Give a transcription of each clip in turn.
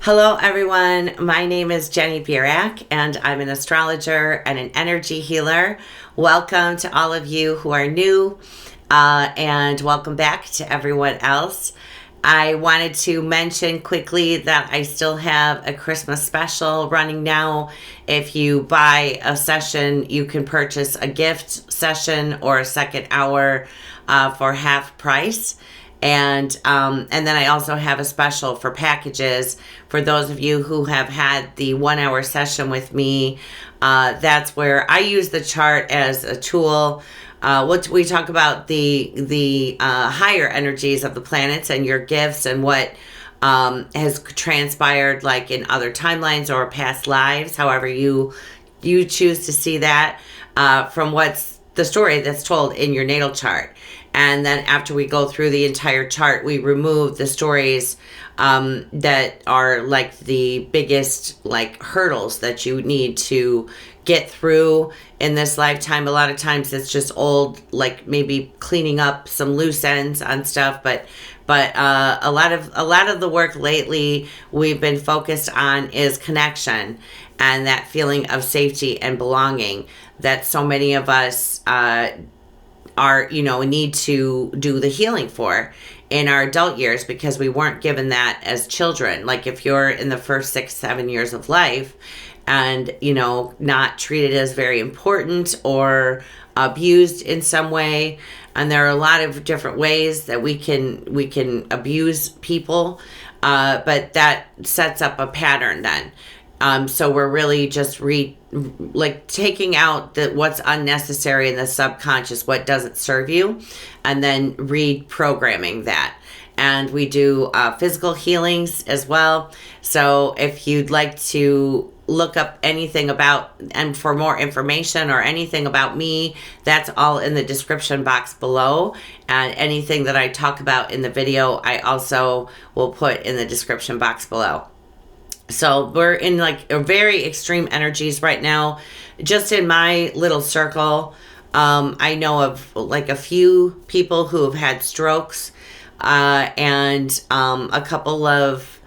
Hello, everyone. My name is Jenny Burak, and I'm an astrologer and an energy healer. Welcome to all of you who are new, and welcome back to everyone else. I wanted to mention quickly that I still have a Christmas special running now. If you buy a session, you can purchase a gift session or a second hour for half price. And then I also have a special for packages for those of you who have had the 1 hour session with me. That's where I use the chart as a tool. We talk about the higher energies of the planets and your gifts and what has transpired, like in other timelines or past lives, however you choose to see that, from what's the story that's told in your natal chart. And then after we go through the entire chart, we remove the stories that are like the biggest hurdles that you need to get through in this lifetime. A lot of times it's just old, maybe cleaning up some loose ends on stuff, but a lot of the work lately we've been focused on is connection and that feeling of safety and belonging that so many of us need to do the healing for in our adult years, because we weren't given that as children. Like if you're in the first 6-7 years of life and not treated as very important or abused in some way, and there are a lot of different ways that we can abuse people, but that sets up a pattern then. So we're really just taking out what's unnecessary in the subconscious, what doesn't serve you, and then reprogramming that. And we do physical healings as well. So if you'd like to look up anything about, and for more information or anything about me, that's all in the description box below. And anything that I talk about in the video, I also will put in the description box below. So we're in a very extreme energies right now. Just in my little circle, I know of a few people who have had strokes, and a couple of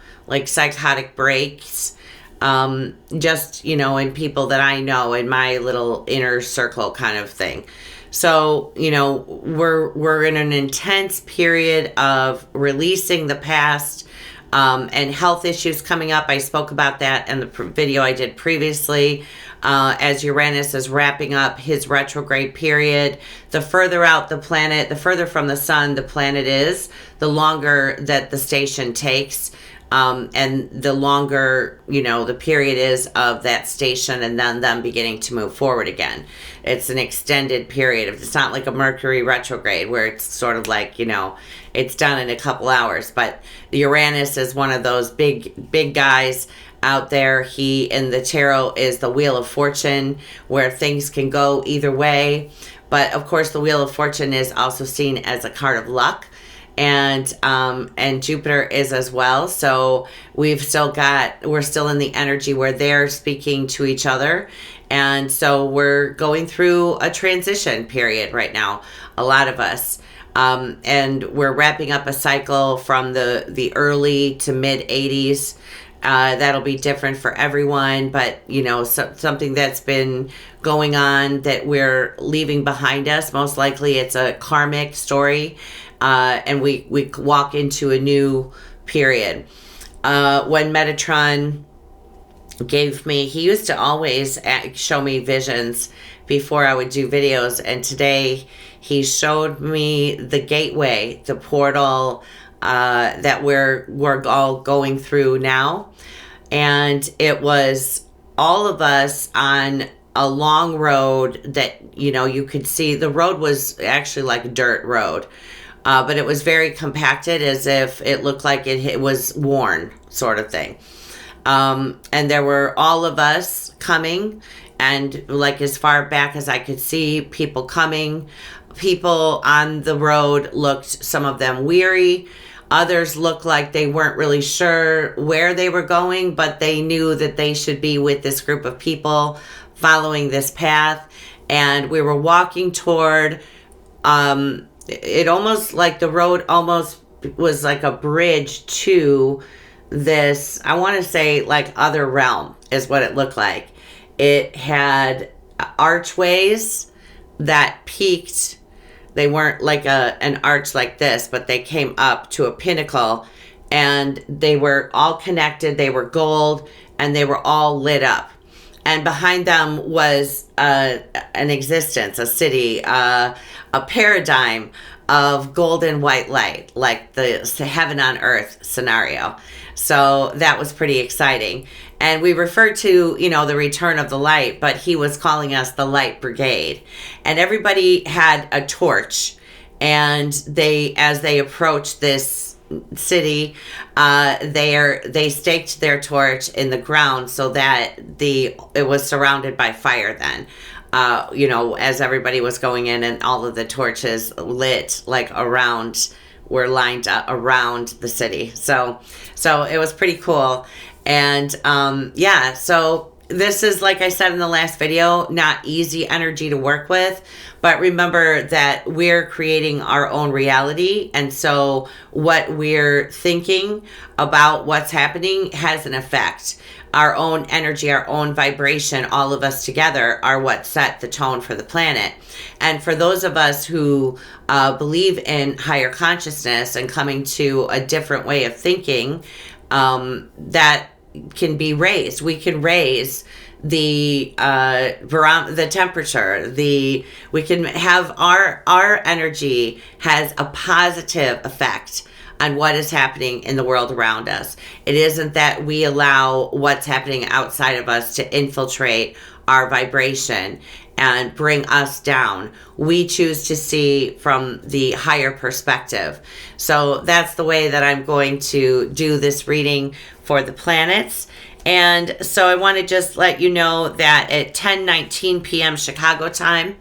psychotic breaks, just in people that I know in my little inner circle kind of thing. So we're in an intense period of releasing the past. And health issues coming up. I spoke about that in the video I did previously. As Uranus is wrapping up his retrograde period, the further out the planet, the further from the sun the planet is, the longer that the station takes, and the longer the period is of that station, and then them beginning to move forward again. It's an extended period. It's not like a Mercury retrograde where it's sort of it's done in a couple hours. But Uranus is one of those big guys out there. He in the tarot is the Wheel of Fortune, where things can go either way. But of course, the Wheel of Fortune is also seen as a card of luck. And Jupiter is as well. So we're still in the energy where they're speaking to each other. And so we're going through a transition period right now, a lot of us. And we're wrapping up a cycle from the early to mid 80s. That'll be different for everyone, but something that's been going on that we're leaving behind us. Most likely it's a karmic story. And we walk into a new period. When Metatron he used to always show me visions before I would do videos, and today he showed me the gateway, the portal that we're all going through now. And it was all of us on a long road that you could see. The road was actually like a dirt road. But it was very compacted, as if it looked like it was worn, sort of thing. And there were all of us coming, and as far back as I could see, people coming. People on the road looked, some of them weary. Others looked like they weren't really sure where they were going, but they knew that they should be with this group of people following this path. And we were walking toward... it almost the road almost was like a bridge to this, I want to say like other realm is what it looked like. It had archways that peaked. They weren't like an arch like this, but they came up to a pinnacle, and they were all connected. They were gold, and they were all lit up. And behind them was an existence, a city, a paradigm of golden white light, like the heaven on earth scenario. So that was pretty exciting. And we referred to, the return of the light, but he was calling us the Light Brigade. And everybody had a torch. And as they approached this city, they staked their torch in the ground so that it was surrounded by fire then. As everybody was going in, and all of the torches lit were lined up around the city. So it was pretty cool. And so this is, like I said in the last video, not easy energy to work with, but remember that we're creating our own reality. And so what we're thinking about what's happening has an effect. Our own energy, our own vibration, all of us together are what set the tone for the planet. And for those of us who believe in higher consciousness and coming to a different way of thinking, that can be raised. We can raise the temperature. We can have our energy has a positive effect on what is happening in the world around us. It isn't that we allow what's happening outside of us to infiltrate our vibration and bring us down. We choose to see from the higher perspective. So that's the way that I'm going to do this reading for the planets. And so I want to just let you know that at 10:19 p.m. Chicago time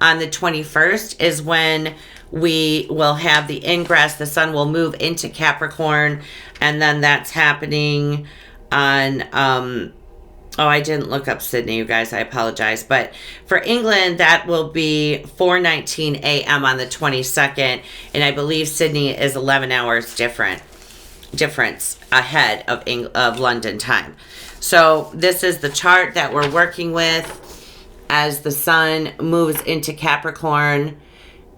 on the 21st is when we will have the ingress. The sun will move into Capricorn, and then that's happening on I didn't look up Sydney, you guys. I apologize. But for England, that will be 4:19 a.m. on the 22nd. And I believe Sydney is 11 hours difference ahead of London time. So this is the chart that we're working with. As the sun moves into Capricorn,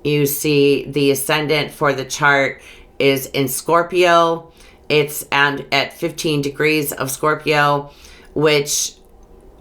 you see the ascendant for the chart is in Scorpio. It's at 15 degrees of Scorpio, which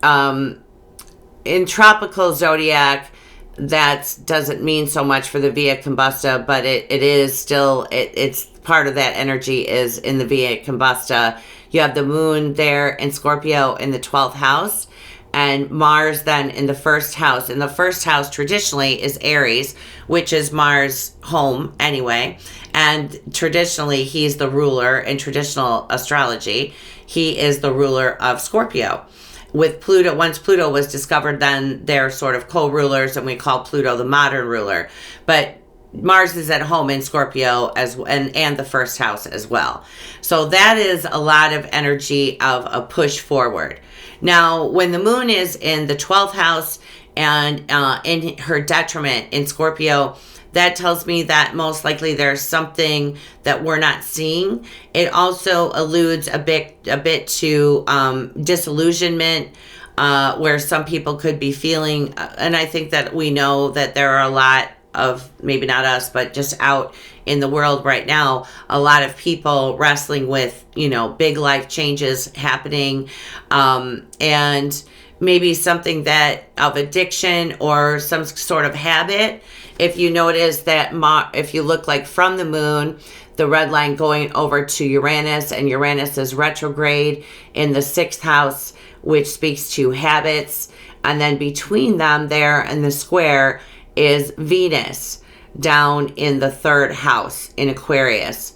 in tropical zodiac, that doesn't mean so much for the Via Combusta, but it is still, it's part of that energy is in the Via Combusta. You have the moon there in Scorpio in the 12th house, and Mars then in the first house. And the first house traditionally is Eris, which is Mars' home anyway. And traditionally, he's the ruler in traditional astrology. He is the ruler of Scorpio. With Pluto, once Pluto was discovered, then they're sort of co-rulers, and we call Pluto the modern ruler. But Mars is at home in Scorpio and the first house as well. So that is a lot of energy of a push forward. Now, when the moon is in the 12th house and in her detriment in Scorpio, that tells me that most likely there's something that we're not seeing. It also alludes a bit to disillusionment, where some people could be feeling, and I think that we know that there are a lot of, maybe not us, but just out in the world right now, a lot of people wrestling with, big life changes happening, and maybe something that of addiction or some sort of habit. If you notice that if you look like from the moon, the red line going over to Uranus, and Uranus is retrograde in the 6th house, which speaks to habits. And then between them there and the square is Venus down in the 3rd house in Aquarius.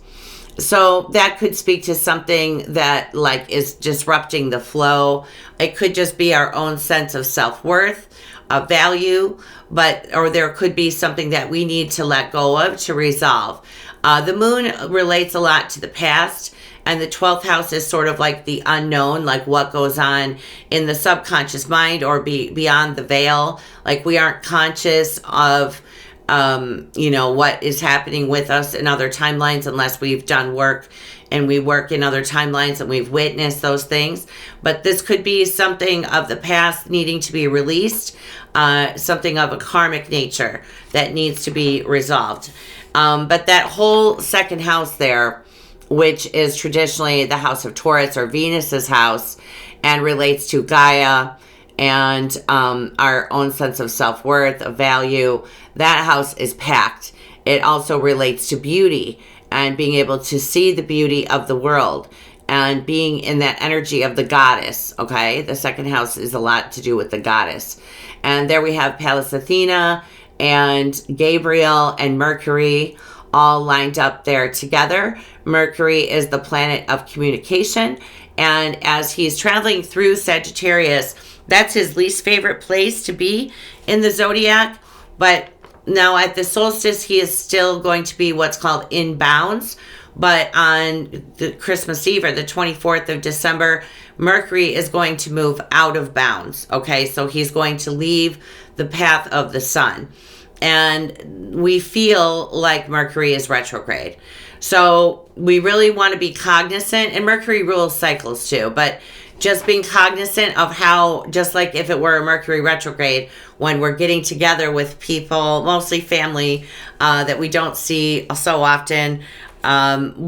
So that could speak to something that is disrupting the flow. It could just be our own sense of self-worth, of value, or there could be something that we need to let go of to resolve. The moon relates a lot to the past, and the 12th house is sort of like the unknown, like what goes on in the subconscious mind or beyond the veil. Like we aren't conscious of what is happening with us in other timelines unless we've done work and we work in other timelines and we've witnessed those things. But this could be something of the past needing to be released, something of a karmic nature that needs to be resolved. But that whole second house there, which is traditionally the house of Taurus or Venus's house, and relates to Gaia and our own sense of self-worth, of value, that house is packed. It also relates to beauty and being able to see the beauty of the world and being in that energy of the goddess, okay? The second house is a lot to do with the goddess. And there we have Pallas Athena and Gabriel and Mercury all lined up there together. Mercury is the planet of communication. And as he's traveling through Sagittarius, that's his least favorite place to be in the zodiac. But now at the solstice, he is still going to be what's called in bounds. But on the Christmas Eve or the 24th of December, Mercury is going to move out of bounds. Okay, so he's going to leave the path of the sun. And we feel like Mercury is retrograde. So we really want to be cognizant, and Mercury rules cycles too, but just being cognizant of how, just like if it were a Mercury retrograde, when we're getting together with people, mostly family, that we don't see so often,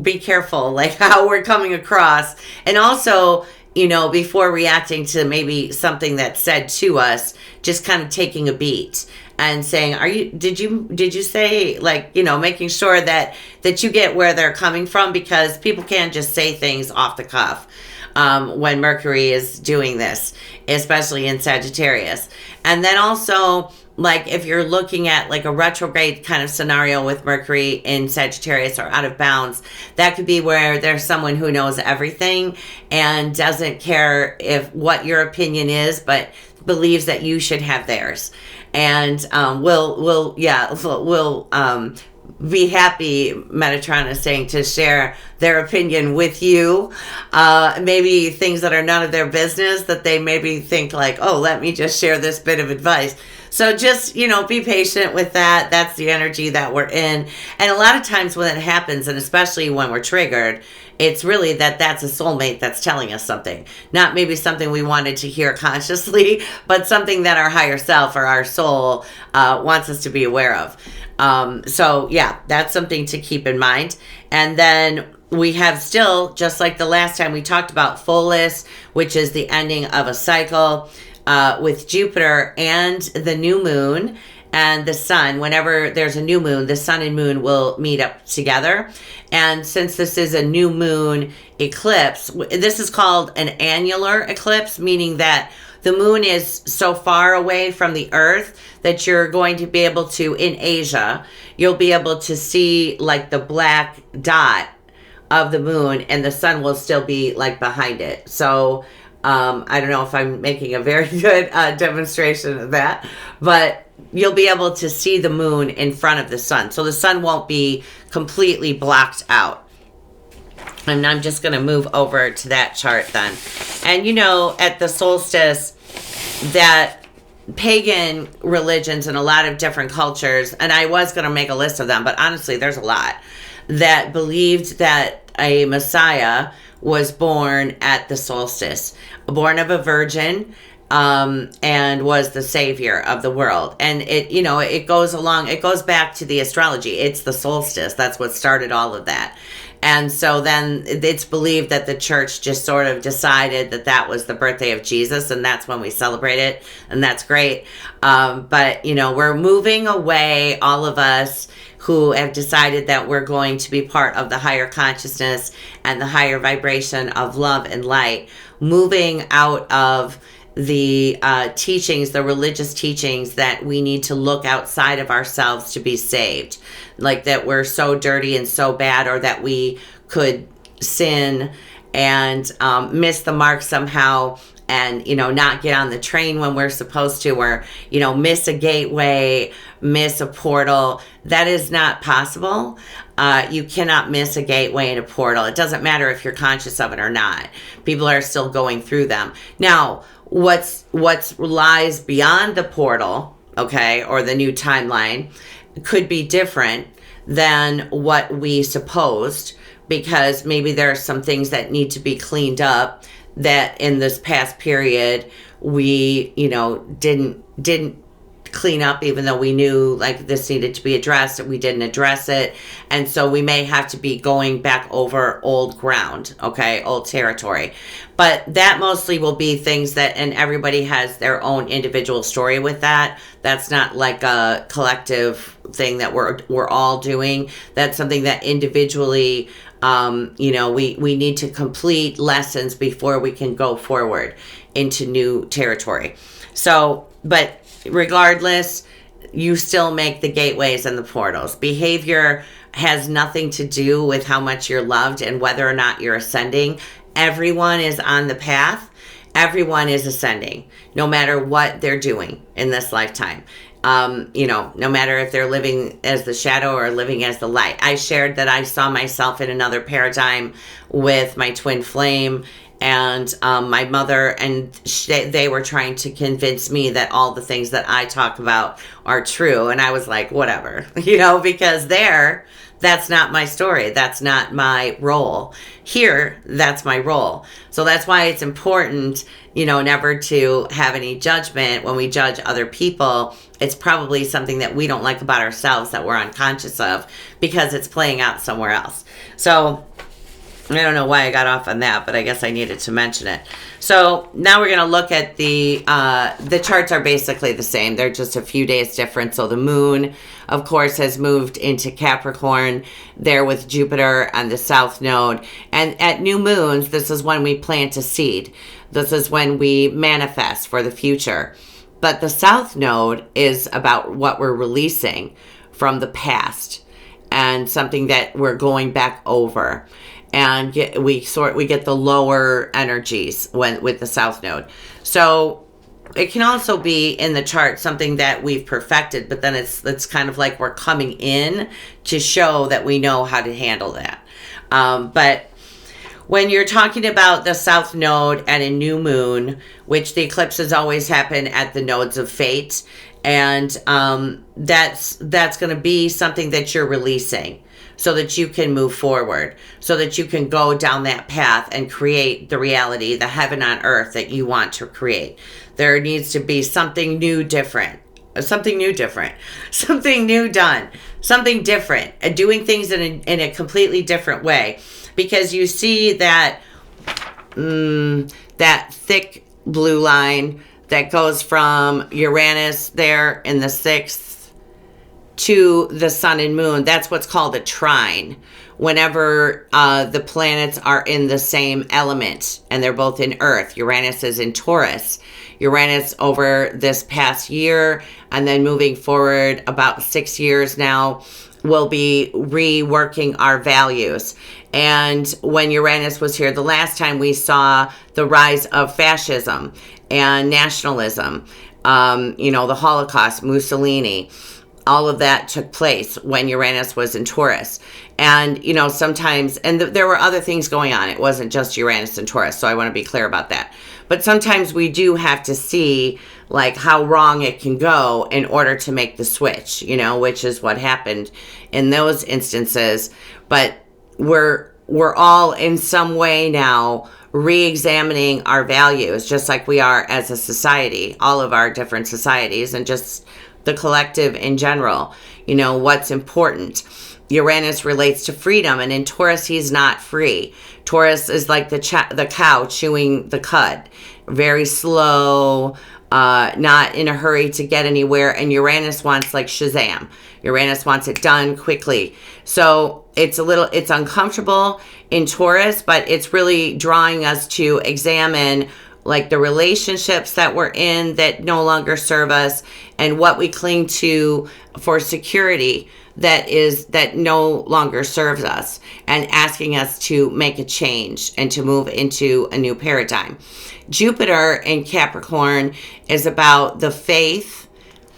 be careful, like how we're coming across. And also, you know, before reacting to maybe something that's said to us, just kind of taking a beat and saying, did you say, like, you know, making sure that you get where they're coming from, because people can't just say things off the cuff when Mercury is doing this, especially in Sagittarius. And then also, like, if you're looking at like a retrograde kind of scenario with Mercury in Sagittarius or out of bounds, that could be where there's someone who knows everything and doesn't care if what your opinion is, but believes that you should have theirs. And will be happy, Metatron is saying, to share their opinion with you. Maybe things that are none of their business, that they maybe think like, oh, let me just share this bit of advice. So just, you know, be patient with that. That's the energy that we're in. And a lot of times when it happens, and especially when we're triggered, it's really that's a soulmate that's telling us something. Not maybe something we wanted to hear consciously, but something that our higher self or our soul wants us to be aware of. So yeah, that's something to keep in mind. And then we have still, just like the last time we talked about Pholus, which is the ending of a cycle, with Jupiter and the new moon and the sun. Whenever there's a new moon, the sun and moon will meet up together. And since this is a new moon eclipse, this is called an annular eclipse, meaning that the moon is so far away from the earth that you're going to be able to, in Asia, you'll be able to see like the black dot of the moon, and the sun will still be like behind it. So I don't know if I'm making a very good demonstration of that, but you'll be able to see the moon in front of the sun. So the sun won't be completely blocked out. And I'm just going to move over to that chart then. And you know, at the solstice, that pagan religions and a lot of different cultures, and I was going to make a list of them, but honestly, there's a lot, that believed that a Messiah was born at the solstice, born of a virgin, and was the savior of the world. And it, you know, it goes back to the astrology. It's the solstice. That's what started all of that. And so then it's believed that the church just sort of decided that that was the birthday of Jesus, and that's when we celebrate it, and that's great. But, you know, we're moving away, all of us who have decided that we're going to be part of the higher consciousness and the higher vibration of love and light, moving out of the teachings, the religious teachings that we need to look outside of ourselves to be saved, like that we're so dirty and so bad, or that we could sin and miss the mark somehow, and, you know, not get on the train when we're supposed to, or, you know, miss a gateway, miss a portal. That is not possible. You cannot miss a gateway and a portal. It doesn't matter if you're conscious of it or not. People are still going through them. Now, what's lies beyond the portal, okay, or the new timeline, could be different than what we supposed because maybe there are some things that need to be cleaned up that in this past period we, didn't clean up, even though we knew like this needed to be addressed. We didn't address it, and so we may have to be going back over old ground, okay, old territory. But that mostly will be things that, and everybody has their own individual story with that. That's not like a collective thing that we're all doing. That's something that individually we need to complete lessons before we can go forward into new territory. So, but regardless, you still make the gateways and the portals. Behavior has nothing to do with how much you're loved and whether or not you're ascending. Everyone is on the path. Everyone is ascending, no matter what they're doing in this lifetime. No matter if they're living as the shadow or living as the light. I shared that I saw myself in another paradigm with my twin flame and my mother, and they were trying to convince me that all the things that I talk about are true. And I was like, whatever, because that's not my story. That's not my role. Here, that's my role. So that's why it's important, never to have any judgment when we judge other people. It's probably something that we don't like about ourselves that we're unconscious of because it's playing out somewhere else. So I don't know why I got off on that, but I guess I needed to mention it. So now we're going to look at the charts are basically the same. They're just a few days different. So the moon, of course, has moved into Capricorn there with Jupiter on the south node. And at new moons, this is when we plant a seed. This is when we manifest for the future. But the south node is about what we're releasing from the past and something that we're going back over. And we get the lower energies with the south node. So it can also be in the chart something that we've perfected, but then it's kind of like we're coming in to show that we know how to handle that. But when you're talking about the south node and a new moon, which the eclipses always happen at the nodes of fate, and that's going to be something that you're releasing, so that you can move forward, so that you can go down that path and create the reality, the heaven on earth that you want to create. There needs to be something new, different, something new done, something different, doing things in a completely different way. Because you see that that thick blue line that goes from Uranus there in the 6th to the sun and moon. That's what's called a trine. Whenever the planets are in the same element and they're both in Earth. Uranus is in Taurus. Uranus over this past year and then moving forward about 6 years now will be reworking our values. And when Uranus was here the last time, we saw the rise of fascism and nationalism, the Holocaust, Mussolini. All of that took place when Uranus was in Taurus. And, sometimes, and there were other things going on. It wasn't just Uranus and Taurus. So I want to be clear about that. But sometimes we do have to see like how wrong it can go in order to make the switch, which is what happened in those instances. But we're all in some way now re-examining our values, just like we are as a society, all of our different societies, and just the collective in general, what's important. Uranus relates to freedom, and in Taurus, he's not free. Taurus is like the cow chewing the cud, very slow, not in a hurry to get anywhere, and Uranus wants like Shazam. Uranus wants it done quickly. So it's uncomfortable in Taurus, but it's really drawing us to examine like the relationships that we're in that no longer serve us and what we cling to for security that no longer serves us, and asking us to make a change and to move into a new paradigm. Jupiter in Capricorn is about the faith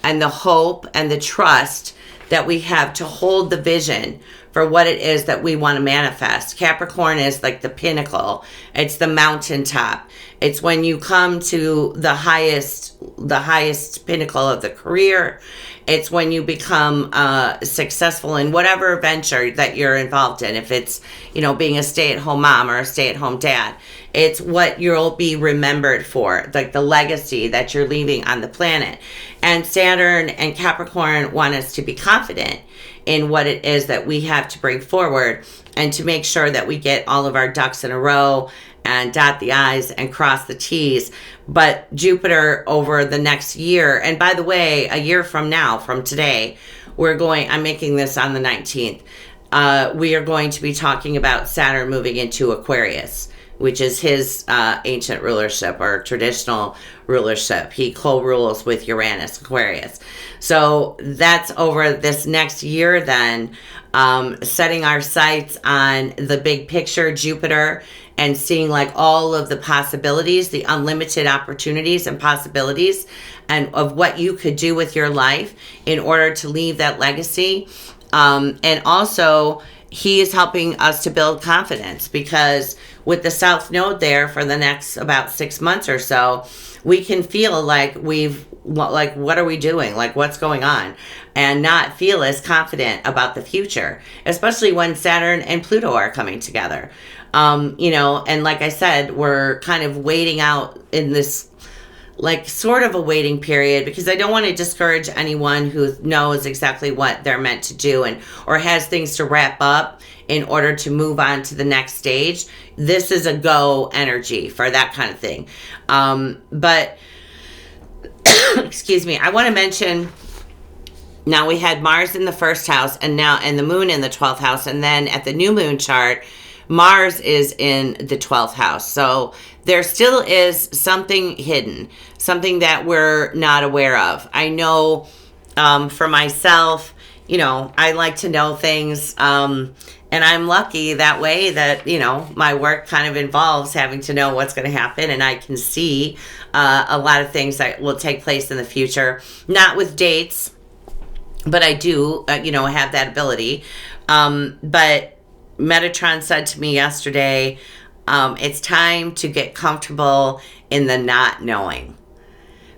and the hope and the trust that we have to hold the vision for what it is that we want to manifest. Capricorn is like the pinnacle. It's the mountaintop. It's when you come to the highest pinnacle of the career. It's when you become successful in whatever venture that you're involved in. If it's, being a stay-at-home mom or a stay-at-home dad, it's what you'll be remembered for, like the legacy that you're leaving on the planet. And Saturn and Capricorn want us to be confident in what it is that we have to bring forward, and to make sure that we get all of our ducks in a row and dot the I's and cross the T's. But Jupiter over the next year, and by the way, a year from now, from today, I'm making this on the 19th, we are going to be talking about Saturn moving into Aquarius, which is his ancient rulership or traditional rulership. He co-rules with Uranus, Aquarius. So that's over this next year then, setting our sights on the big picture, Jupiter, and seeing like all of the possibilities, the unlimited opportunities and possibilities, and of what you could do with your life in order to leave that legacy. And also, he is helping us to build confidence, because with the South Node there for the next about 6 months or so, we can feel like what are we doing? Like, what's going on? And not feel as confident about the future, especially when Saturn and Pluto are coming together. And like I said, we're kind of waiting out in this, like, sort of a waiting period, because I don't want to discourage anyone who knows exactly what they're meant to do or has things to wrap up in order to move on to the next stage. This is a go energy for that kind of thing. But excuse me, I want to mention, now we had Mars in the first house and the moon in the 12th house, and then at the new moon chart, Mars is in the 12th house. So there still is something hidden, something that we're not aware of. I know for myself, I like to know things, and I'm lucky that way that, my work kind of involves having to know what's going to happen, and I can see a lot of things that will take place in the future, not with dates, but I do, have that ability. But Metatron said to me yesterday, it's time to get comfortable in the not knowing,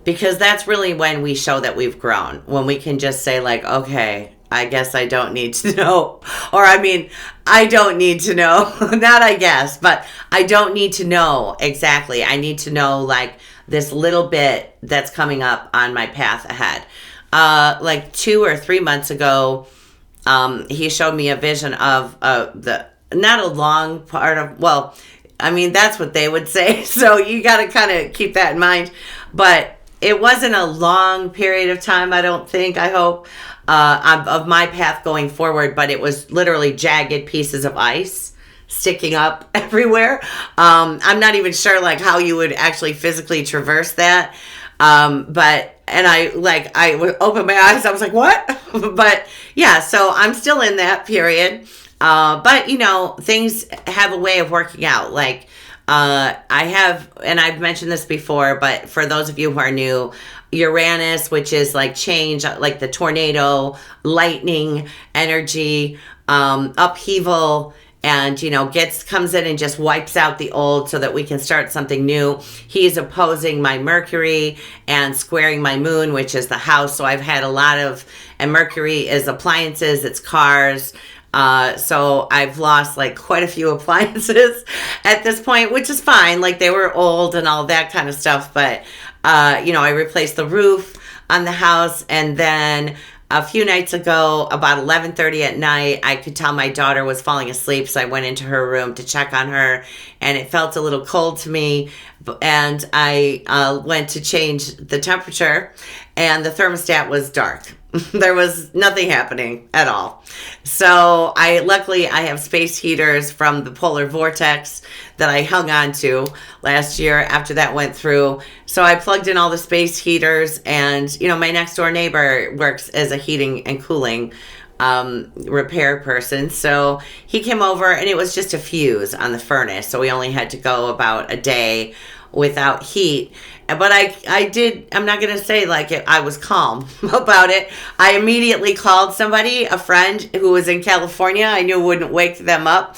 because that's really when we show that we've grown, when we can just say like, okay, I guess I don't need to know, or I don't need to know, not I guess, but I don't need to know exactly. I need to know like this little bit that's coming up on my path ahead. Like 2 or 3 months ago, he showed me a vision of not a long part of, that's what they would say. So you got to kind of keep that in mind. But it wasn't a long period of time, I don't think, I hope, of my path going forward. But it was literally jagged pieces of ice sticking up everywhere. I'm not even sure like how you would actually physically traverse that. And I would open my eyes. I was like, what? But yeah, so I'm still in that period. But things have a way of working out. Like, and I've mentioned this before, but for those of you who are new, Uranus, which is like change, like the tornado, lightning energy, upheaval, and comes in and just wipes out the old so that we can start something new. He's opposing my Mercury and squaring my moon, which is the house. So I've had a lot of, and Mercury is appliances, it's cars. So I've lost like quite a few appliances at this point, which is fine. Like they were old and all that kind of stuff. But, I replaced the roof on the house, and then a few nights ago, about 11:30 at night, I could tell my daughter was falling asleep, so I went into her room to check on her, and it felt a little cold to me, and I went to change the temperature, and the thermostat was dark. There was nothing happening at all. So luckily I have space heaters from the polar vortex that I hung on to last year after that went through. So I plugged in all the space heaters, and my next door neighbor works as a heating and cooling repair person. So he came over, and it was just a fuse on the furnace. So we only had to go about a day without heat. But I'm not going to say like I was calm about it. I immediately called somebody, a friend who was in California. I knew wouldn't wake them up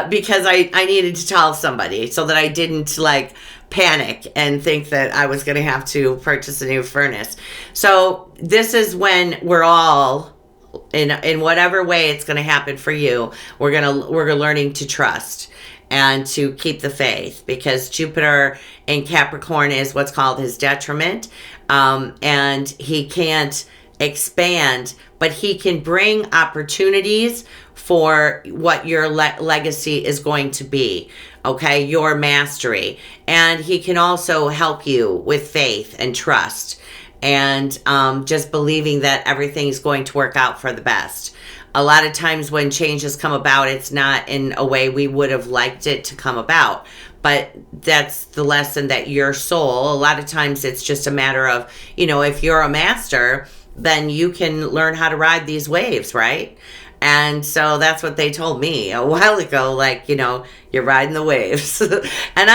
because I needed to tell somebody so that I didn't like panic and think that I was going to have to purchase a new furnace. So this is when we're all in whatever way it's going to happen for you. We're learning to trust and to keep the faith, because Jupiter in Capricorn is what's called his detriment, and he can't expand, but he can bring opportunities for what your legacy is going to be, okay, your mastery. And he can also help you with faith and trust, and just believing that everything's going to work out for the best. A lot of times when changes come about, it's not in a way we would have liked it to come about. But that's the lesson, that your soul, a lot of times it's just a matter of, if you're a master, then you can learn how to ride these waves, right? And so that's what they told me a while ago, like, you're riding the waves. And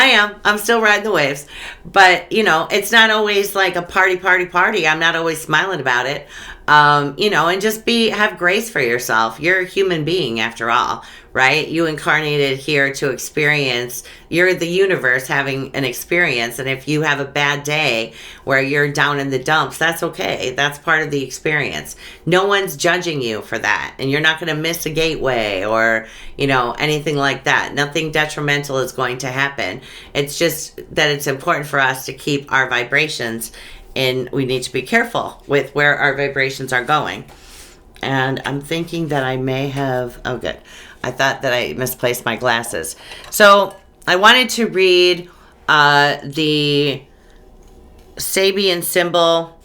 I'm still riding the waves. But, it's not always like a party. I'm not always smiling about it. And just have grace for yourself. You're a human being after all, right? You incarnated here to experience. You're the universe having an experience. And if you have a bad day where you're down in the dumps, that's okay. That's part of the experience. No one's judging you for that. And you're not going to miss a gateway or, anything like that. Nothing detrimental is going to happen. It's just that it's important for us to keep our vibrations, and we need to be careful with where our vibrations are going. And I'm thinking that I may have, oh good, I thought that I misplaced my glasses. So I wanted to read the Sabian symbol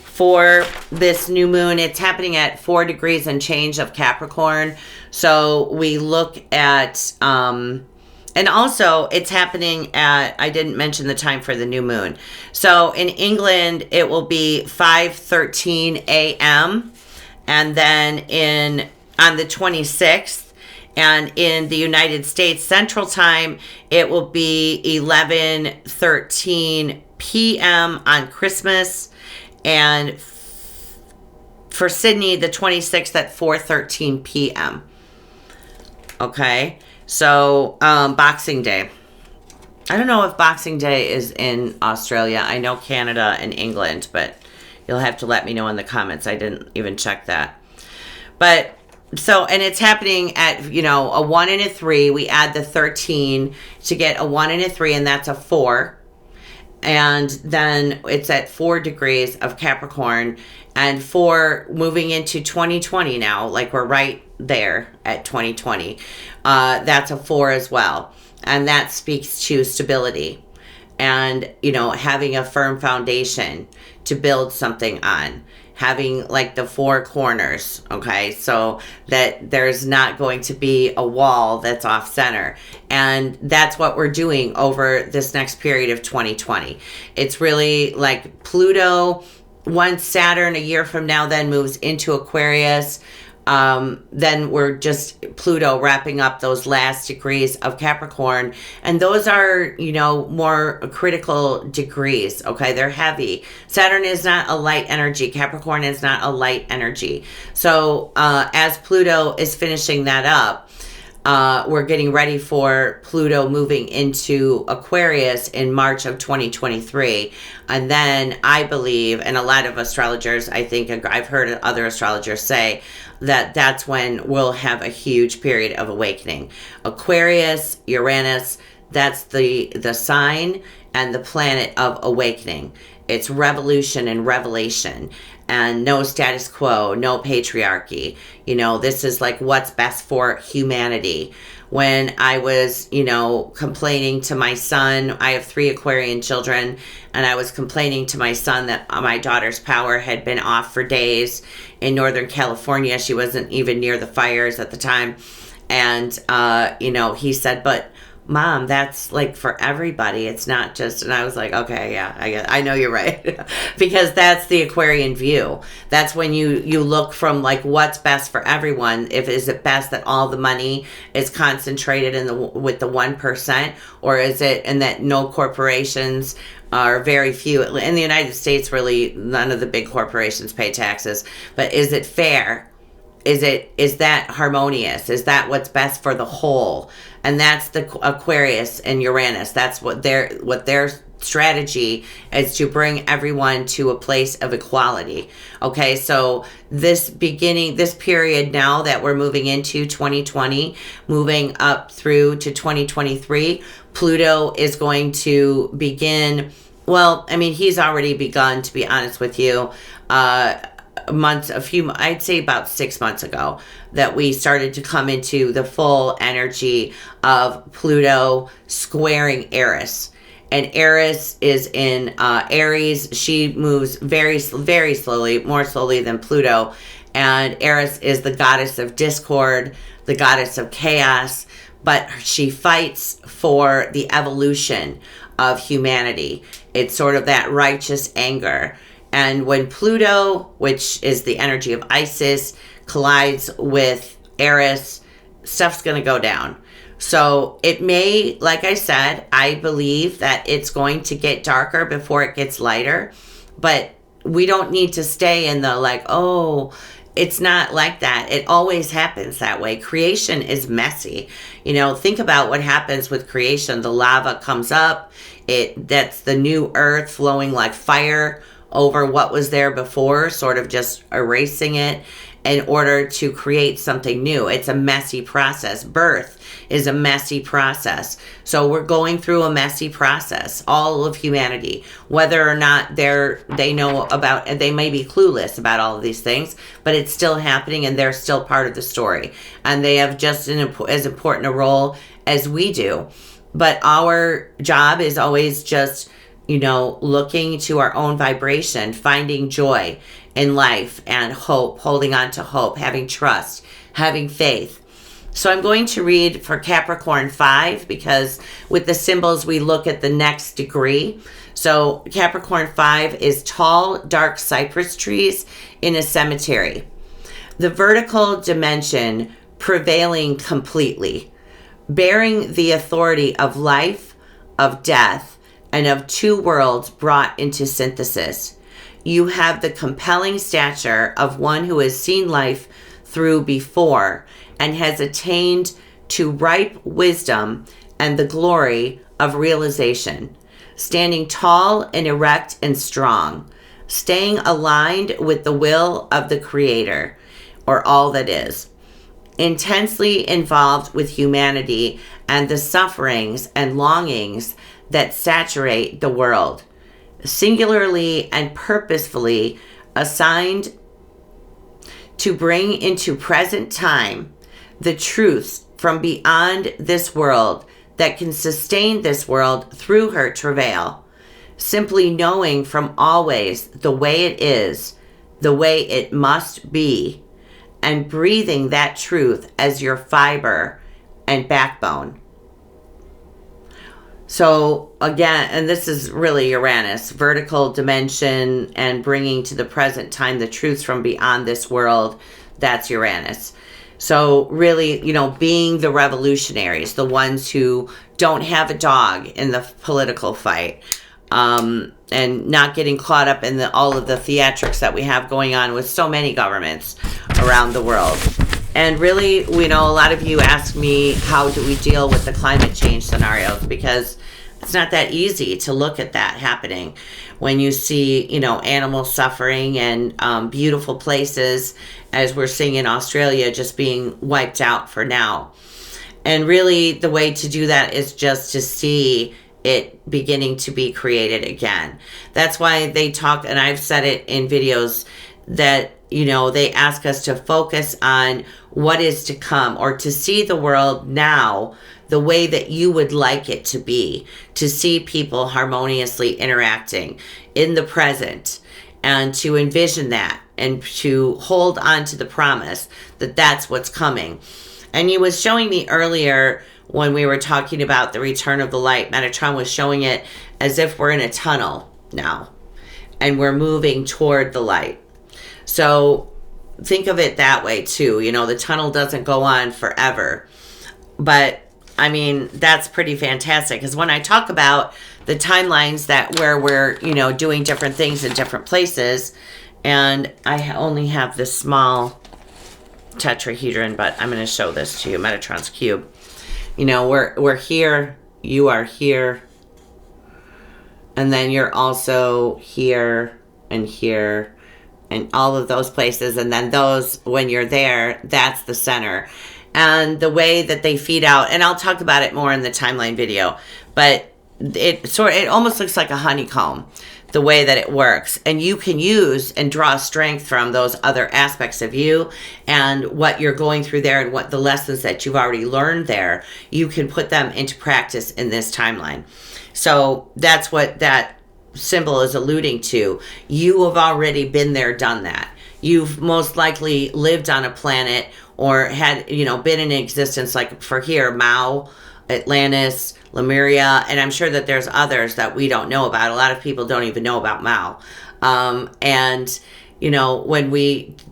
for this new moon. It's happening at 4 degrees and change of Capricorn. So we look at, and also it's happening at, I didn't mention the time for the new moon. So in England, it will be 5:13 a.m. And then on the 26th, and in the United States Central Time, it will be 11:13 p.m. on Christmas. And for Sydney, the 26th at 4:13 p.m. Okay, so Boxing Day. I don't know if Boxing Day is in Australia. I know Canada and England, but you'll have to let me know in the comments. I didn't even check that. But so, and it's happening at, a 1 and a 3. We add the 13 to get a 1 and a 3, and that's a 4. And then it's at 4 degrees of Capricorn, and 4 moving into 2020 now, like we're right there at 2020. That's a 4 as well. And that speaks to stability and, having a firm foundation to build something on. Having like the 4 corners, okay, so that there's not going to be a wall that's off center. And that's what we're doing over this next period of 2020. It's really like Pluto, once Saturn a year from now then moves into Aquarius, then we're just Pluto wrapping up those last degrees of Capricorn. And those are, more critical degrees, okay? They're heavy. Saturn is not a light energy. Capricorn is not a light energy. So as Pluto is finishing that up, we're getting ready for Pluto moving into Aquarius in March of 2023. And then I believe, and a lot of astrologers, I think I've heard other astrologers say, that that's when we'll have a huge period of awakening. Aquarius, Uranus, that's the sign and the planet of awakening. It's revolution and revelation, and no status quo, no patriarchy. This is like what's best for humanity. When I was, complaining to my son, I have 3 Aquarian children, and I was complaining to my son that my daughter's power had been off for days in Northern California. She wasn't even near the fires at the time. And, he said, but Mom, that's like for everybody. It's not just, and I was like, okay, yeah, I know you're right. Because that's the Aquarian view. That's when you look from like what's best for everyone. Is it best that all the money is concentrated with the 1%, or is it in that no corporations are very few in the United States? Really, none of the big corporations pay taxes. But is it fair? is that harmonious? Is that what's best for the whole? And that's the Aquarius and Uranus. That's what their strategy is, to bring everyone to a place of equality. Okay, so this period now that we're moving into 2020, moving up through to 2023, Pluto is going to begin. Well, I mean, he's already begun, to be honest with you. I'd say about 6 months ago, that we started to come into the full energy of Pluto squaring Eris. And Eris is in Aries. She moves very, very slowly, more slowly than Pluto. And Eris is the goddess of discord, the goddess of chaos, but she fights for the evolution of humanity. It's sort of that righteous anger. And when Pluto, which is the energy of Isis, collides with Eris, stuff's going to go down. So it may, like I said, I believe that it's going to get darker before it gets lighter. But we don't need to stay in the it's not like that. It always happens that way. Creation is messy. Think about what happens with creation. The lava comes up. That's the new earth flowing like fire over what was there before, sort of just erasing it in order to create something new. It's a messy process. Birth is a messy process. So we're going through a messy process, all of humanity, whether or not they know about, and they may be clueless about all of these things, but it's still happening and they're still part of the story. And they have just as important a role as we do. But our job is always just, looking to our own vibration, finding joy in life and hope, holding on to hope, having trust, having faith. So I'm going to read for Capricorn 5, because with the symbols, we look at the next degree. So Capricorn 5 is tall, dark cypress trees in a cemetery. The vertical dimension prevailing completely, bearing the authority of life, of death, and of two worlds brought into synthesis. You have the compelling stature of one who has seen life through before and has attained to ripe wisdom and the glory of realization, standing tall and erect and strong, staying aligned with the will of the Creator, or all that is, intensely involved with humanity and the sufferings and longings that saturate the world, singularly and purposefully assigned to bring into present time the truths from beyond this world that can sustain this world through her travail, simply knowing from always the way it is, the way it must be, and breathing that truth as your fiber and backbone. So again, and this is really Uranus, vertical dimension and bringing to the present time the truths from beyond this world, that's Uranus. So really, being the revolutionaries, the ones who don't have a dog in the political fight, and not getting caught up in all of the theatrics that we have going on with so many governments around the world. And really, a lot of you ask me, how do we deal with the climate change scenarios? Because it's not that easy to look at that happening when you see, animals suffering and beautiful places, as we're seeing in Australia, just being wiped out for now. And really, the way to do that is just to see it beginning to be created again. That's why they talk, and I've said it in videos, that they ask us to focus on what is to come, or to see the world now the way that you would like it to be, to see people harmoniously interacting in the present, and to envision that and to hold on to the promise that that's what's coming. And he was showing me earlier when we were talking about the return of the light, Metatron was showing it as if we're in a tunnel now and we're moving toward the light. So think of it that way too. The tunnel doesn't go on forever. But I mean, that's pretty fantastic, because when I talk about the timelines where we're, doing different things in different places, and I only have this small tetrahedron, but I'm going to show this to you, Metatron's cube. You know, we're here, you are here, and then you're also here and here and all of those places, and then those, when you're there, that's the center. And the way that they feed out, and I'll talk about it more in the timeline video, but it almost looks like a honeycomb, the way that it works. And you can use and draw strength from those other aspects of you and what you're going through there and what the lessons that you've already learned there. You can put them into practice in this timeline. So that's what that symbol is alluding to. You have already been there, done that. You've most likely lived on a planet or had, you know, been in existence, like for here, Mao, Atlantis, Lemuria, and I'm sure that there's others that we don't know about. A lot of people don't even know about Mao. And, you know,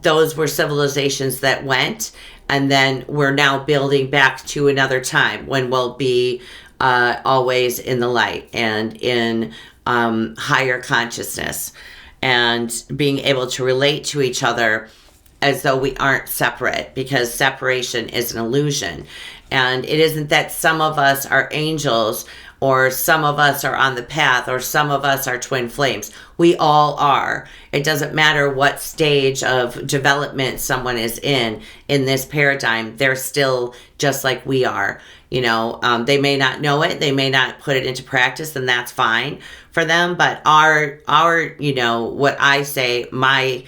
those were civilizations that went, and then we're now building back to another time when we'll be always in the light and in higher consciousness and being able to relate to each other as though we aren't separate, because separation is an illusion. And it isn't that some of us are angels or some of us are on the path or some of us are twin flames. We all are. It doesn't matter what stage of development someone is in this paradigm. They're still just like we are. You know, they may not know it. They may not put it into practice, and that's fine for them. But our, you know, what I say, my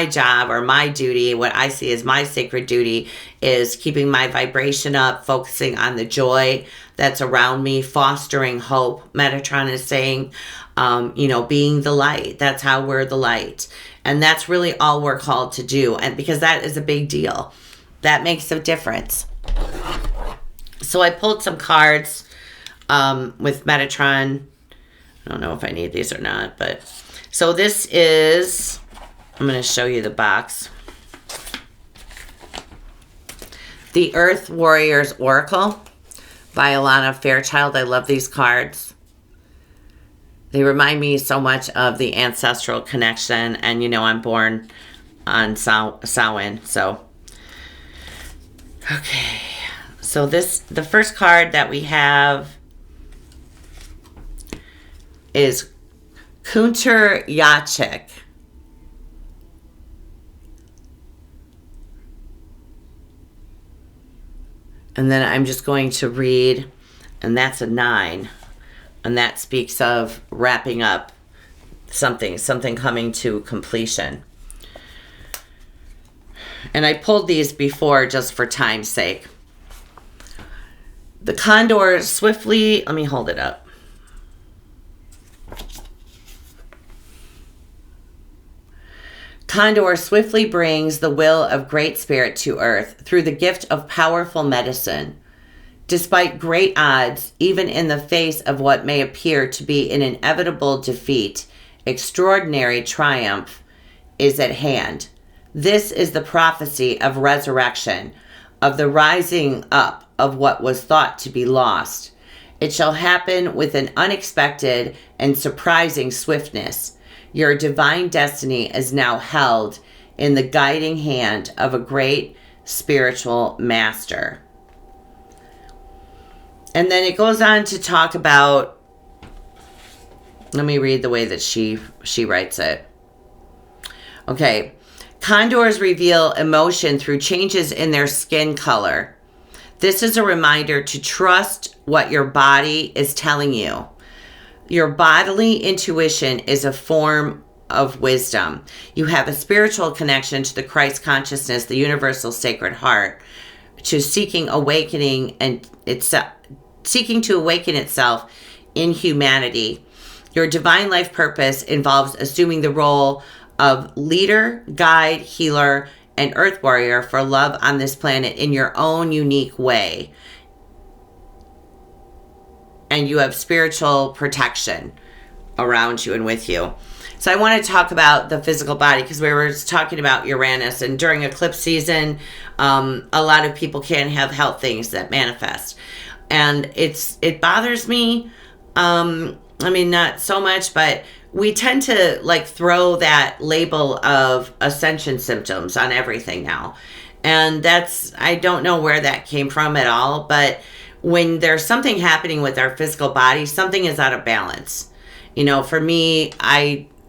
job or my duty, what I see as my sacred duty is keeping my vibration up, focusing on the joy that's around me, fostering hope. Metatron is saying, you know, being the light. That's how we're the light. And that's really all we're called to do. And because that is a big deal, that makes a difference. So I pulled some cards with Metatron. I don't know if I need these or not, but so this is, I'm going to show you the box. The Earth Warriors Oracle by Alana Fairchild. I love these cards. They remind me so much of the ancestral connection, and you know, I'm born on Samhain, so okay. So the first card that we have is Kunter Yachik. And then I'm just going to read, and that's a 9. And that speaks of wrapping up something coming to completion. And I pulled these before just for time's sake. The condor swiftly, let me hold it up. Condor swiftly brings the will of Great Spirit to Earth through the gift of powerful medicine. Despite great odds, even in the face of what may appear to be an inevitable defeat, extraordinary triumph is at hand. This is the prophecy of resurrection, of the rising up of what was thought to be lost. It shall happen with an unexpected and surprising swiftness. Your divine destiny is now held in the guiding hand of a great spiritual master. And then it goes on to talk about, let me read the way that she writes it. Okay. Condors reveal emotion through changes in their skin color. This is a reminder to trust what your body is telling you. Your bodily intuition is a form of wisdom. You have a spiritual connection to the Christ consciousness, the universal sacred heart, to seeking awakening and seeking to awaken itself in humanity. Your divine life purpose involves assuming the role of leader, guide, healer, and earth warrior for love on this planet in your own unique way. And you have spiritual protection around you and with you. So I want to talk about the physical body because we were talking about Uranus, and during eclipse season, a lot of people can have health things that manifest. And it bothers me. I mean, not so much, but we tend to like throw that label of ascension symptoms on everything now. And I don't know where that came from at all, but when there's something happening with our physical body, something is out of balance. For me,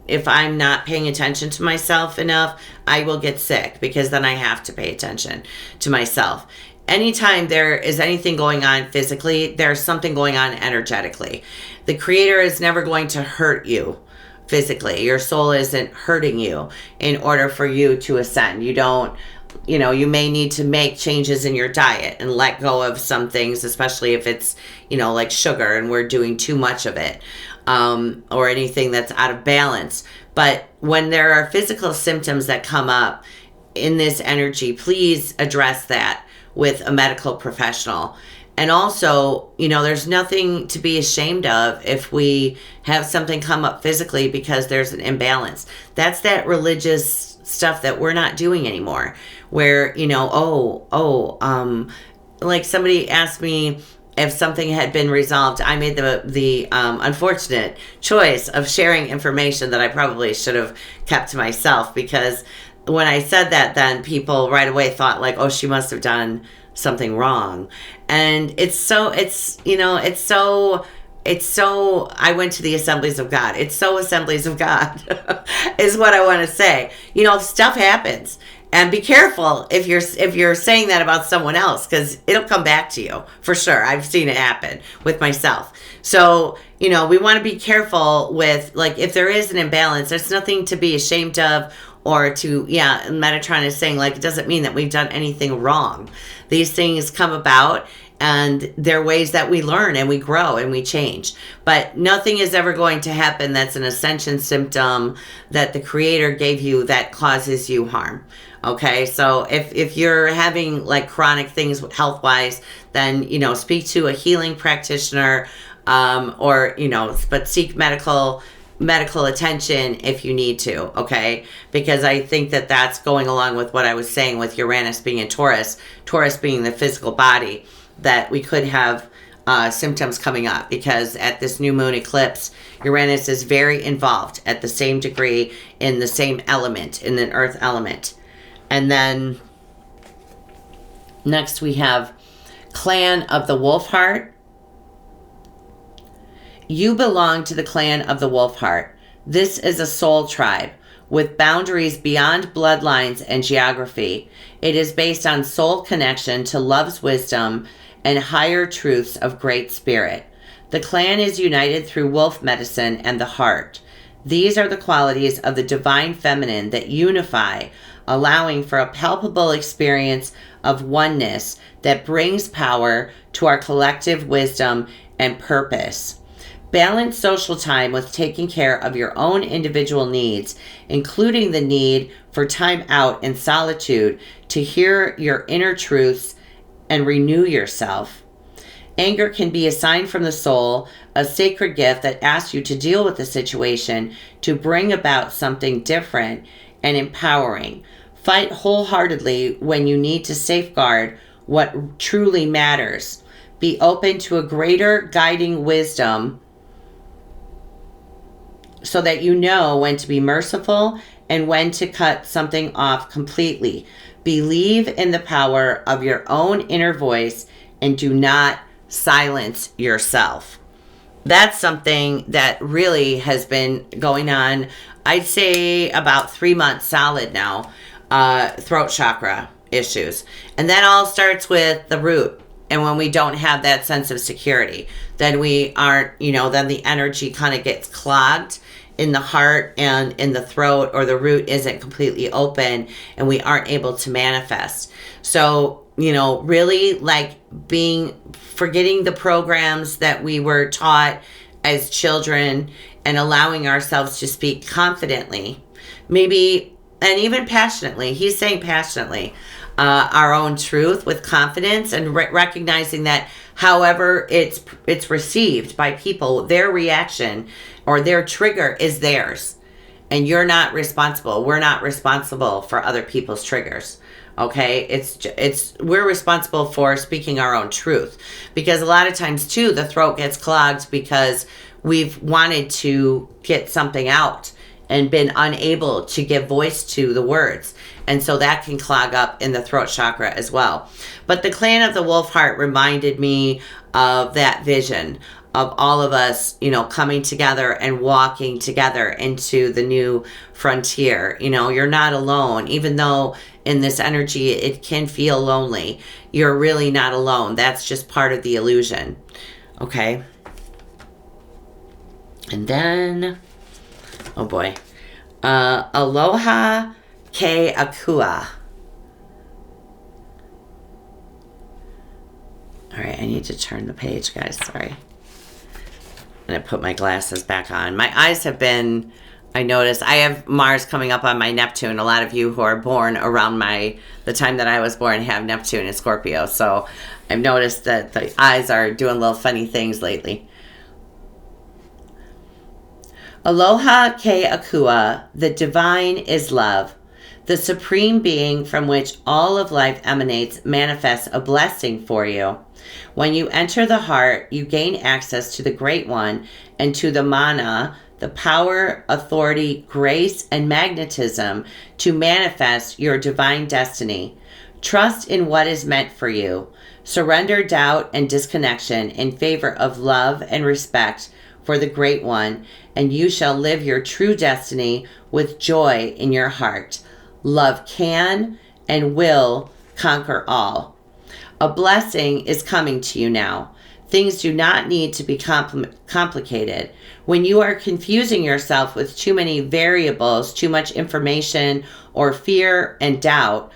if I'm not paying attention to myself enough, I will get sick, because then I have to pay attention to myself. Anytime there is anything going on physically, there's something going on energetically. The Creator is never going to hurt you physically. Your soul isn't hurting you in order for you to ascend. You may need to make changes in your diet and let go of some things, especially if it's, like sugar and we're doing too much of it, or anything that's out of balance. But when there are physical symptoms that come up in this energy, please address that with a medical professional. And also, there's nothing to be ashamed of if we have something come up physically because there's an imbalance. That's that religious stuff that we're not doing anymore, where, like somebody asked me if something had been resolved. I made the unfortunate choice of sharing information that I probably should have kept to myself, because when I said that, then people right away thought like, oh, she must have done something wrong. And I went to the Assemblies of God. It's so Assemblies of God is what I want to say. Stuff happens, and be careful if you're saying that about someone else, because it'll come back to you for sure. I've seen it happen with myself. So, we want to be careful with, like, if there is an imbalance, there's nothing to be ashamed of, or to, Metatron is saying, like, it doesn't mean that we've done anything wrong. These things come about, and they're ways that we learn and we grow and we change. But nothing is ever going to happen that's an ascension symptom that the Creator gave you that causes you harm. Okay, so if you're having like chronic things health-wise, then, speak to a healing practitioner, but seek medical attention if you need to, okay? Because I think that that's going along with what I was saying with Uranus being in Taurus being the physical body, that we could have symptoms coming up, because at this new moon eclipse, Uranus is very involved at the same degree in the same element, in the earth element. And then next we have Clan of the Wolf Heart. You belong to the Clan of the Wolf Heart. This is a soul tribe with boundaries beyond bloodlines and geography. It is based on soul connection to love's wisdom and higher truths of great spirit. The clan is united through wolf medicine and the heart. These are the qualities of the divine feminine that unify, allowing for a palpable experience of oneness that brings power to our collective wisdom and purpose. Balance social time with taking care of your own individual needs, including the need for time out and solitude to hear your inner truths and renew yourself. Anger can be a sign from the soul, a sacred gift that asks you to deal with the situation to bring about something different and empowering. Fight wholeheartedly when you need to safeguard what truly matters. Be open to a greater guiding wisdom so that you know when to be merciful and when to cut something off completely. Believe in the power of your own inner voice and do not silence yourself. That's something that really has been going on, I'd say about 3 months solid now. Throat chakra issues. And that all starts with the root. And when we don't have that sense of security, then we aren't, then the energy kind of gets clogged in the heart and in the throat, or the root isn't completely open and we aren't able to manifest. So, really like forgetting the programs that we were taught as children and allowing ourselves to speak confidently, maybe, and even passionately. He's saying passionately, our own truth with confidence, and recognizing that however it's received by people, their reaction or their trigger is theirs, and you're not responsible. We're not responsible for other people's triggers. Okay, we're responsible for speaking our own truth, because a lot of times too the throat gets clogged because we've wanted to get something out and been unable to give voice to the words. And so that can clog up in the throat chakra as well. But the clan of the wolf heart reminded me of that vision of all of us, you know, coming together and walking together into the new frontier. You know, you're not alone, even though in this energy it can feel lonely. You're really not alone. That's just part of the illusion. Okay. And then, oh boy, Aloha Ke Akua. All right, I need to turn the page, guys. Sorry. I'm going to put my glasses back on. My eyes have been, I noticed, I have Mars coming up on my Neptune. A lot of you who are born around the time that I was born have Neptune in Scorpio. So I've noticed that the eyes are doing little funny things lately. Aloha Ke Akua, the divine is love. The supreme being from which all of life emanates manifests a blessing for you. When you enter the heart, you gain access to the Great One and to the mana, the power, authority, grace, and magnetism to manifest your divine destiny. Trust in what is meant for you. Surrender doubt and disconnection in favor of love and respect for the Great One, and you shall live your true destiny with joy in your heart. Love can and will conquer all. A blessing is coming to you now. Things do not need to be complicated. When you are confusing yourself with too many variables, too much information, or fear and doubt,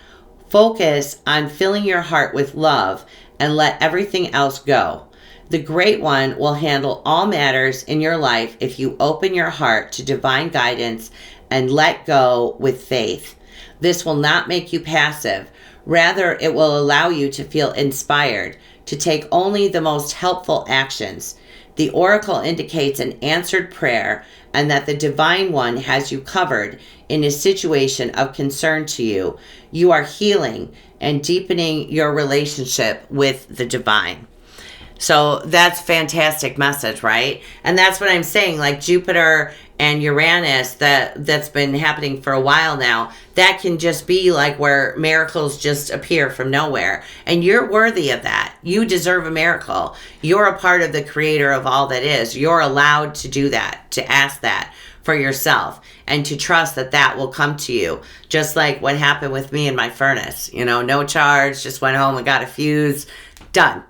focus on filling your heart with love and let everything else go. The Great One will handle all matters in your life if you open your heart to divine guidance and let go with faith. This will not make you passive. Rather, it will allow you to feel inspired, to take only the most helpful actions. The oracle indicates an answered prayer and that the Divine One has you covered in a situation of concern to you. You are healing and deepening your relationship with the divine. So that's a fantastic message, right? And that's what I'm saying, like Jupiter and Uranus, that's been happening for a while now. That can just be like where miracles just appear from nowhere. And you're worthy of that. You deserve a miracle. You're a part of the creator of all that is. You're allowed to do that, to ask that for yourself and to trust that that will come to you. Just like what happened with me and my furnace. You know, no charge, just went home and got a fuse, done.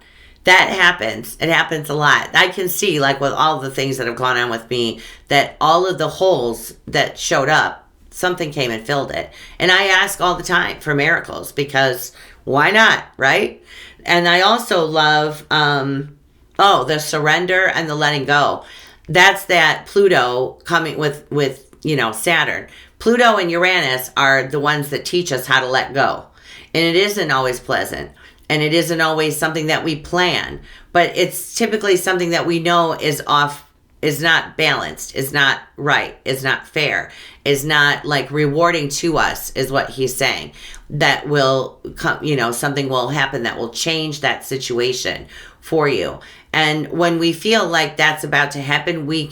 That happens. It happens a lot. I can see, like with all the things that have gone on with me, that all of the holes that showed up, something came and filled it. And I ask all the time for miracles because why not, right? And I also love, the surrender and the letting go. That's that Pluto coming with Saturn. Pluto and Uranus are the ones that teach us how to let go. And it isn't always pleasant. And it isn't always something that we plan, but it's typically something that we know is off, is not balanced, is not right, is not fair, is not like rewarding to us, is what he's saying. That will come, something will happen that will change that situation for you. And when we feel like that's about to happen, we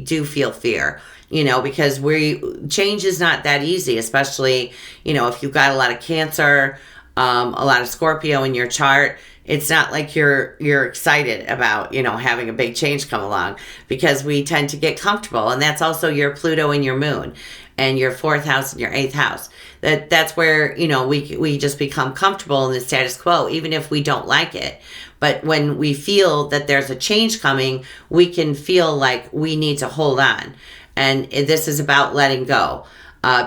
do feel fear. Because change is not that easy, especially, if you've got a lot of Cancer, a lot of Scorpio in your chart. It's not like you're excited about, having a big change come along, because we tend to get comfortable. And that's also your Pluto and your moon and your 4th house and your 8th house. That's where, we just become comfortable in the status quo, even if we don't like it. But when we feel that there's a change coming, we can feel like we need to hold on. And this is about letting go.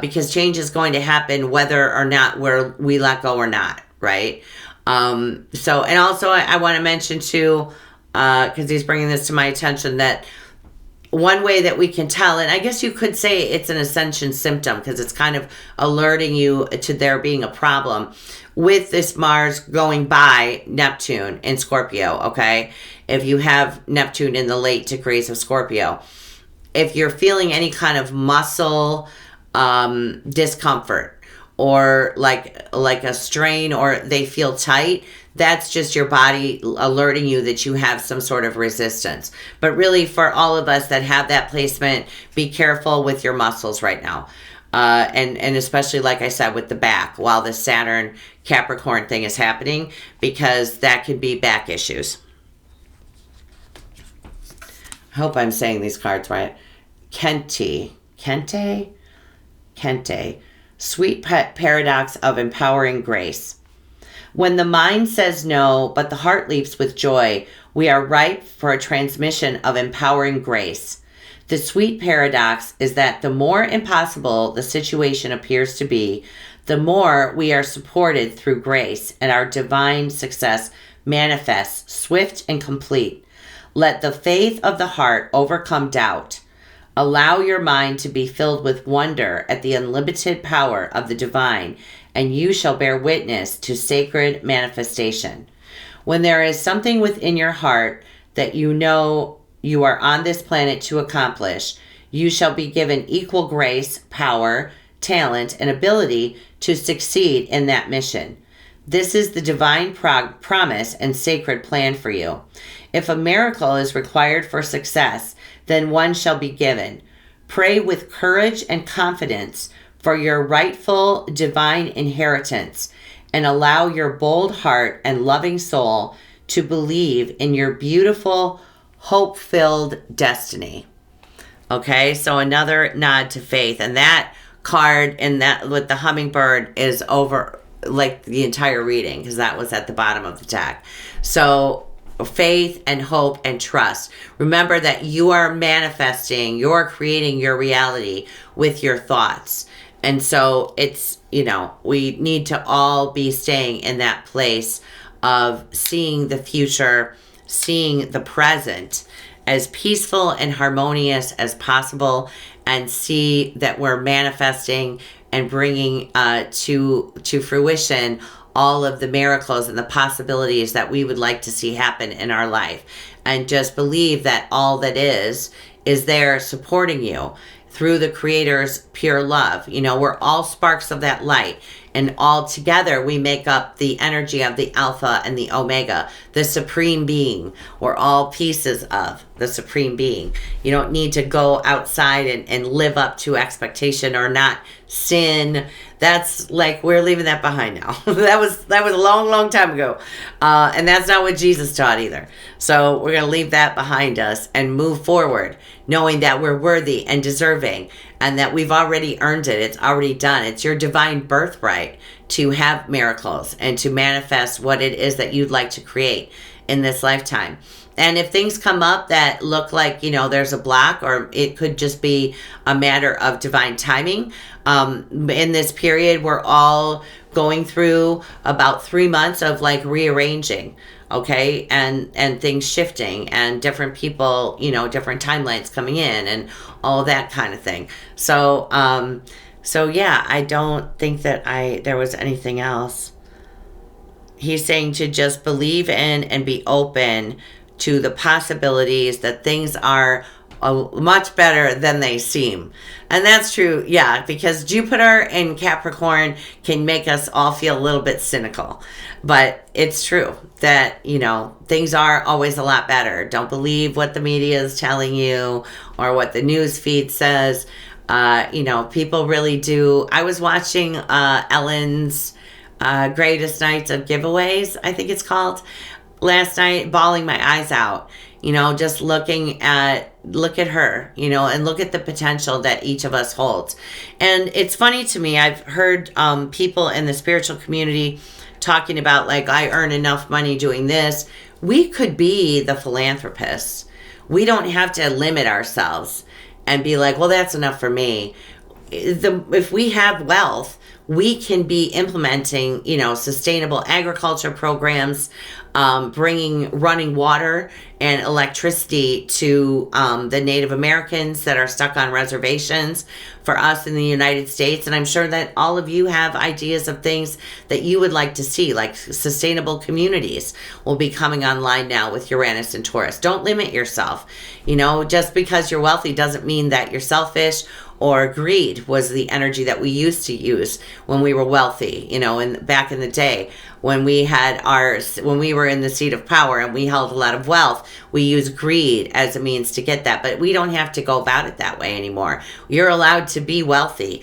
Because change is going to happen whether or not we let go or not, right? And also I want to mention too, because he's bringing this to my attention, that one way that we can tell, and I guess you could say it's an ascension symptom, because it's kind of alerting you to there being a problem with this Mars going by Neptune in Scorpio, okay? If you have Neptune in the late degrees of Scorpio, if you're feeling any kind of muscle discomfort, or like a strain, or they feel tight, that's just your body alerting you that you have some sort of resistance. But really, for all of us that have that placement, be careful with your muscles right now. And especially, like I said, with the back, while the Saturn Capricorn thing is happening, because that could be back issues. I hope I'm saying these cards right. Kente. Sweet paradox of empowering grace. When the mind says no, but the heart leaps with joy, we are ripe for a transmission of empowering grace. The sweet paradox is that the more impossible the situation appears to be, the more we are supported through grace, and our divine success manifests swift and complete. Let the faith of the heart overcome doubt. Allow your mind to be filled with wonder at the unlimited power of the divine, and you shall bear witness to sacred manifestation. When there is something within your heart that you know you are on this planet to accomplish, you shall be given equal grace, power, talent, and ability to succeed in that mission. This is the divine promise and sacred plan for you. If a miracle is required for success, then one shall be given. Pray with courage and confidence for your rightful divine inheritance, and allow your bold heart and loving soul to believe in your beautiful, hope-filled destiny. Okay, so another nod to faith. And that card and that with the hummingbird is over like the entire reading, because that was at the bottom of the deck. So faith and hope and trust. Remember that you are manifesting, you're creating your reality with your thoughts. And so it's, we need to all be staying in that place of seeing the future, seeing the present as peaceful and harmonious as possible, and see that we're manifesting and bringing to fruition all of the miracles and the possibilities that we would like to see happen in our life. And just believe that all that is there supporting you through the Creator's pure love. We're all sparks of that light, and all together we make up the energy of the Alpha and the Omega, the Supreme Being. We're all pieces of the Supreme Being. You don't need to go outside and live up to expectation or not sin. That's like, we're leaving that behind now. that was a long time ago. And that's not what Jesus taught either. So we're going to leave that behind us and move forward, knowing that we're worthy and deserving, and that we've already earned it. It's already done. It's your divine birthright to have miracles and to manifest what it is that you'd like to create in this lifetime. And if things come up that look like, there's a block, or it could just be a matter of divine timing. In this period, we're all going through about 3 months of like rearranging, okay, and things shifting, and different people, different timelines coming in, and all that kind of thing. So yeah, I don't think that there was anything else. He's saying to just believe in and be open to the possibilities that things are much better than they seem. And that's true, yeah, because Jupiter in Capricorn can make us all feel a little bit cynical. But it's true that, things are always a lot better. Don't believe what the media is telling you or what the news feed says. People really do. I was watching Ellen's Greatest Nights of Giveaways, I think it's called, last night, bawling my eyes out, just look at her, and look at the potential that each of us holds. And it's funny to me, I've heard people in the spiritual community talking about, like, I earn enough money doing this. We could be the philanthropists. We don't have to limit ourselves and be like, well, that's enough for me. If we have wealth, we can be implementing, sustainable agriculture programs, bringing running water and electricity to the Native Americans that are stuck on reservations for us in the United States. And I'm sure that all of you have ideas of things that you would like to see, like sustainable communities will be coming online now with Uranus and Taurus. Don't limit yourself. Just because you're wealthy doesn't mean that you're selfish or greed was the energy that we used to use when we were wealthy, you know, and back in the day when we were in the seat of power and we held a lot of wealth, we used greed as a means to get that. But we don't have to go about it that way anymore. You're allowed to be wealthy.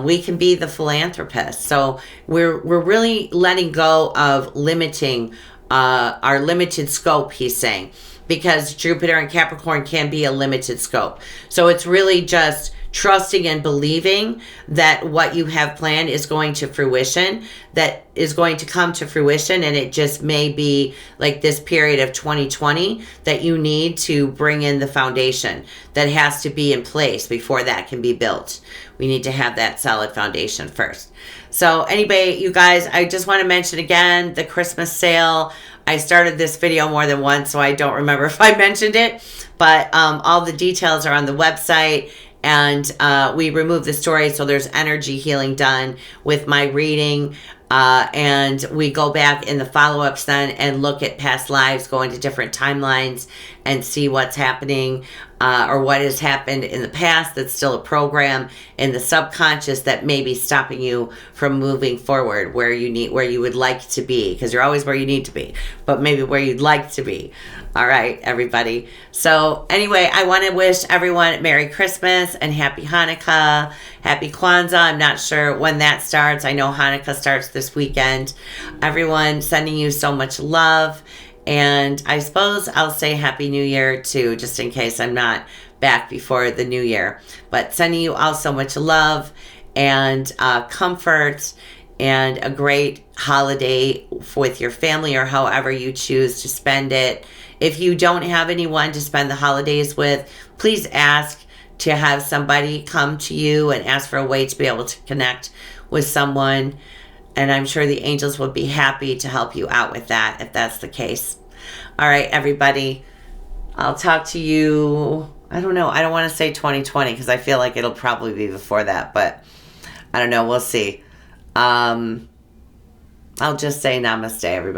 We can be the philanthropist. So we're really letting go of limiting our limited scope, he's saying, because Jupiter and Capricorn can be a limited scope. So it's really just trusting and believing that what you have planned is going to fruition, that is going to come to fruition, and it just may be like this period of 2020 that you need to bring in the foundation that has to be in place before that can be built. We need to have that solid foundation first. So anyway, you guys, I just want to mention again the Christmas sale. I started this video more than once, so I don't remember if I mentioned it, but all the details are on the website. And we remove the story, so there's energy healing done with my reading. And we go back in the follow-ups then and look at past lives, go into different timelines and see what's happening or what has happened in the past that's still a program in the subconscious that may be stopping you from moving forward where you would like to be, because you're always where you need to be, but maybe where you'd like to be. All right, everybody. So anyway, I want to wish everyone Merry Christmas and Happy Hanukkah, Happy Kwanzaa. I'm not sure when that starts. I know Hanukkah starts this weekend. Everyone, sending you so much love. And I suppose I'll say Happy New Year too, just in case I'm not back before the New Year. But sending you all so much love and comfort and a great holiday with your family or however you choose to spend it. If you don't have anyone to spend the holidays with, please ask to have somebody come to you and ask for a way to be able to connect with someone. And I'm sure the angels will be happy to help you out with that if that's the case. All right, everybody. I'll talk to you. I don't know. I don't want to say 2020 because I feel like it'll probably be before that. But I don't know. We'll see. I'll just say namaste, everybody.